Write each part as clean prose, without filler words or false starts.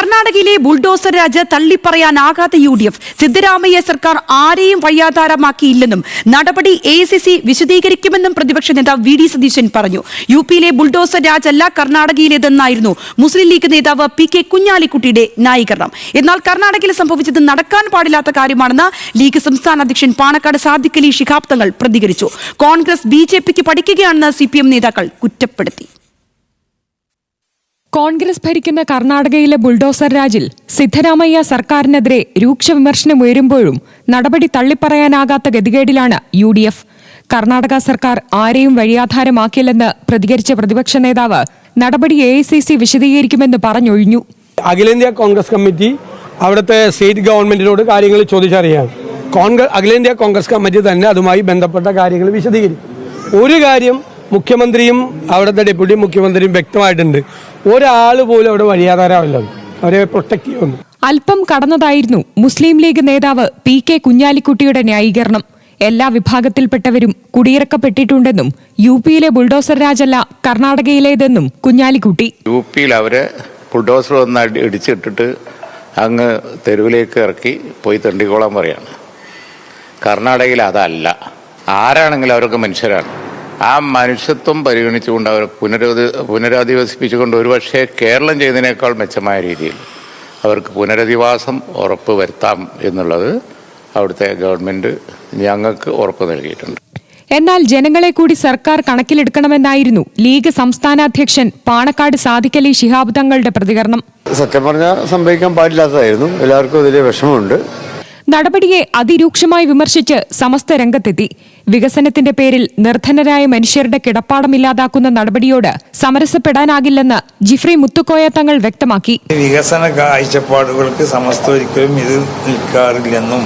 കർണാടകയിലെ bulldozer Raj തള്ളിപ്പറയാനാകാത്ത UDF Siddaramaiah സർക്കാർ ആരെയും വഴിയാധാരമാക്കിയില്ലെന്നും നടപടി AICC വിശദീകരിക്കുമെന്നും പ്രതിപക്ഷ നേതാവ് VD സതീശൻ പറഞ്ഞു. UPയിലെ ബുൾഡോസർ രാജ് അല്ല കർണാടകയിലേതെന്നായിരുന്നു മുസ്ലിം ലീഗ് നേതാവ് PK കുഞ്ഞാലിക്കുട്ടിയുടെ ന്യായീകരണം. എന്നാൽ കർണാടകയിൽ സംഭവിച്ചത് നടക്കാൻ പാടില്ലാത്ത കാര്യമാണെന്ന് ലീഗ് സംസ്ഥാന അധ്യക്ഷൻ പാണക്കാട് സാദിഖ് അലി ശിഹാബ് തങ്ങൾ പ്രതികരിച്ചു. കോൺഗ്രസ് BJPക്ക് പഠിക്കുകയാണെന്ന് CPM നേതാക്കൾ കുറ്റപ്പെടുത്തി. കോൺഗ്രസ് ഭരിക്കുന്ന കർണാടകയിലെ ബുൾഡോസർ രാജിൽ സിദ്ധരാമയ്യ സർക്കാരിനെതിരെ രൂക്ഷ വിമർശനം ഉയരുമ്പോഴും നടപടി തള്ളിപ്പറയാനാകാത്ത ഗതികേടിലാണ് UDF. കർണാടക സർക്കാർ ആരെയും വഴിയാധാരമാക്കില്ലെന്ന് പ്രതികരിച്ച പ്രതിപക്ഷ നേതാവ് നടപടി AICC വിശദീകരിക്കുമെന്ന് പറഞ്ഞൊഴിഞ്ഞു. അഖിലേന്ത്യാ കോൺഗ്രസ് കമ്മിറ്റി അവിടുത്തെ സ്റ്റേറ്റ് ഗവൺമെന്റിനോട് കാര്യങ്ങൾ ചോദിച്ചറിയാം. അഖിലേന്ത്യാ കോൺഗ്രസ് കമ്മിറ്റി തന്നെ അതുമായി ബന്ധപ്പെട്ട കാര്യങ്ങൾ വിശദീകരിക്കും. ഒരു കാര്യം മുഖ്യമന്ത്രിയും അവിടുത്തെ ഡെപ്യൂട്ടി മുഖ്യമന്ത്രിയും വ്യക്തമായിട്ടുണ്ട്, ഒരാൾ പോലും അവിടെ വഴിയാധാരമല്ല, അവരെ പ്രൊട്ടക്ട് ചെയ്യുന്നു. അല്പം കടന്നതായിരുന്നു മുസ്ലിം ലീഗ് നേതാവ് PK കുഞ്ഞാലിക്കുട്ടിയുടെ ന്യായീകരണം. എല്ലാ വിഭാഗത്തിൽപ്പെട്ടവരും കുടിയിറക്കപ്പെട്ടിട്ടുണ്ടെന്നും UPയിലെ ബുൾഡോസർ രാജല്ല കർണാടകയിലേതെന്നും കുഞ്ഞാലിക്കുട്ടി. UPയിൽ അവരെ ബുൾഡോസർ വന്ന് ഇടിച്ചിട്ടിട്ട് അങ്ങ് തെരുവിലേക്ക് ഇറക്കി പോയി തെണ്ടിക്കോളാൻ പറയാണ്. കർണാടകയിൽ അതല്ല. ആരാണെങ്കിലും അവരൊക്കെ മനുഷ്യരാണ്. ആ മനുഷ്യത്വം പരിഗണിച്ചുകൊണ്ട് അവർ പുനരധിവസിപ്പിച്ചുകൊണ്ട് ഒരുപക്ഷെ കേരളം ചെയ്തതിനേക്കാൾ മെച്ചമായ രീതിയിൽ അവർക്ക് പുനരധിവാസം ഉറപ്പ് വരുത്താം എന്നുള്ളത് അവിടുത്തെ ഗവൺമെന്റ് ഞങ്ങൾക്ക് ഉറപ്പ് നൽകിയിട്ടുണ്ട്. എന്നാൽ ജനങ്ങളെ കൂടി സർക്കാർ കണക്കിലെടുക്കണമെന്നായിരുന്നു ലീഗ് സംസ്ഥാന അധ്യക്ഷൻ പാണക്കാട് സാദിഖ് അലി ശിഹാബ് തങ്ങളുടെ പ്രതികരണം. സത്യം പറഞ്ഞാൽ സംഭവിക്കാൻ പാടില്ലാത്തതായിരുന്നു. എല്ലാവർക്കും അതിലെ വിഷമമുണ്ട്. നടപടിയെ അതിരൂക്ഷമായി വിമർശിച്ച് സമസ്ത രംഗത്തെത്തി. വികസനത്തിന്റെ പേരിൽ നിർധനരായ മനുഷ്യരുടെ കിടപ്പാടമില്ലാതാക്കുന്ന നടപടിയോട് സമരസപ്പെടാനാകില്ലെന്ന് ജിഫ്രി മുത്തുക്കോയ തങ്ങൾ വ്യക്തമാക്കി. വികസന കാഴ്ചപ്പാടുകൾക്ക് സമസ്ത ഒരിക്കലും ഇത് നിൽക്കാറില്ലെന്നും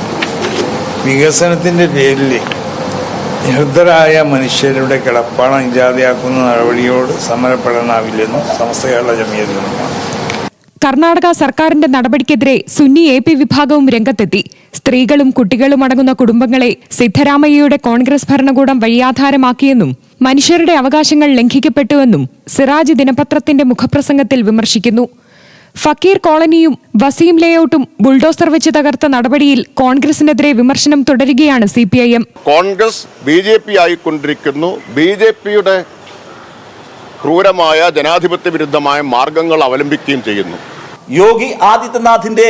വികസനത്തിന്റെ പേരിൽ നിർദ്ധരായ മനുഷ്യരുടെ കിടപ്പാടം ഇല്ലാതെയാക്കുന്ന നടപടിയോട് സമരപ്പെടാനാവില്ലെന്നും സമസ്ത കേരള ജമിയത്തുലമ. കർണാടക സർക്കാരിന്റെ നടപടിക്കെതിരെ സുന്നി AP വിഭാഗവും രംഗത്തെത്തി. സ്ത്രീകളും കുട്ടികളും അടങ്ങുന്ന കുടുംബങ്ങളെ സിദ്ധരാമയ്യയുടെ കോൺഗ്രസ് ഭരണകൂടം വഴിയാധാരമാക്കിയെന്നും മനുഷ്യരുടെ അവകാശങ്ങൾ ലംഘിക്കപ്പെട്ടുവെന്നും സിറാജ് ദിനപത്രത്തിന്റെ മുഖപ്രസംഗത്തിൽ വിമർശിക്കുന്നു. ഫക്കീർ കോളനിയും വസീം ലേഔട്ടും ബുൾഡോസർ വെച്ച് തകർത്ത നടപടിയിൽ കോൺഗ്രസിനെതിരെ വിമർശനം തുടരുകയാണ് CPIM. കോൺഗ്രസ് BJP ആയിക്കൊണ്ടിരിക്കുന്നു. BJPയുടെ ക്രൂരമായ ജനാധിപത്യ വിരുദ്ധമായ മാർഗങ്ങൾ അവലംബിക്കുകയും ചെയ്യുന്നു. യോഗി ആദിത്യനാഥിന്റെ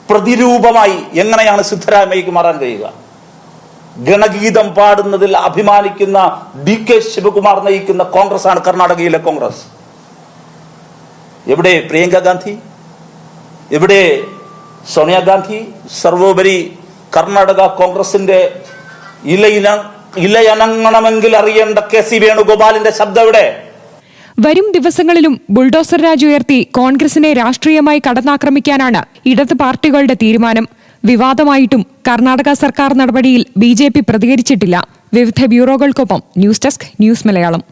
പ്രതിരൂപമായി എങ്ങനെയാണ് സിദ്ധരാമയ്യക്ക് മാറാൻ കഴിയുക? ഗണഗീതം പാടുന്നതിൽ അഭിമാനിക്കുന്ന DK ശിവകുമാർ നയിക്കുന്ന കോൺഗ്രസ് ആണ് കർണാടകയിലെ കോൺഗ്രസ്. എവിടെ പ്രിയങ്ക ഗാന്ധി? എവിടെ സോണിയാഗാന്ധി? സർവോപരി കർണാടക കോൺഗ്രസിന്റെ ഇലയനങ്ങണമെങ്കിൽ അറിയേണ്ട KC വേണുഗോപാലിന്റെ ശബ്ദം എവിടെ? വരും ദിവസങ്ങളിലും ബുൾഡോസർ രാജ് ഉയർത്തി കോൺഗ്രസിനെ രാഷ്ട്രീയമായി കടന്നാക്രമിക്കാനാണ് ഇടത് പാർട്ടികളുടെ തീരുമാനം. വിവാദമായിട്ടും കർണാടക സർക്കാർ നടപടിയിൽ BJP പ്രതികരിച്ചിട്ടില്ല. വിവിധ ബ്യൂറോകൾക്കൊപ്പം ന്യൂസ് ഡെസ്ക് ന്യൂസ് മലയാളം.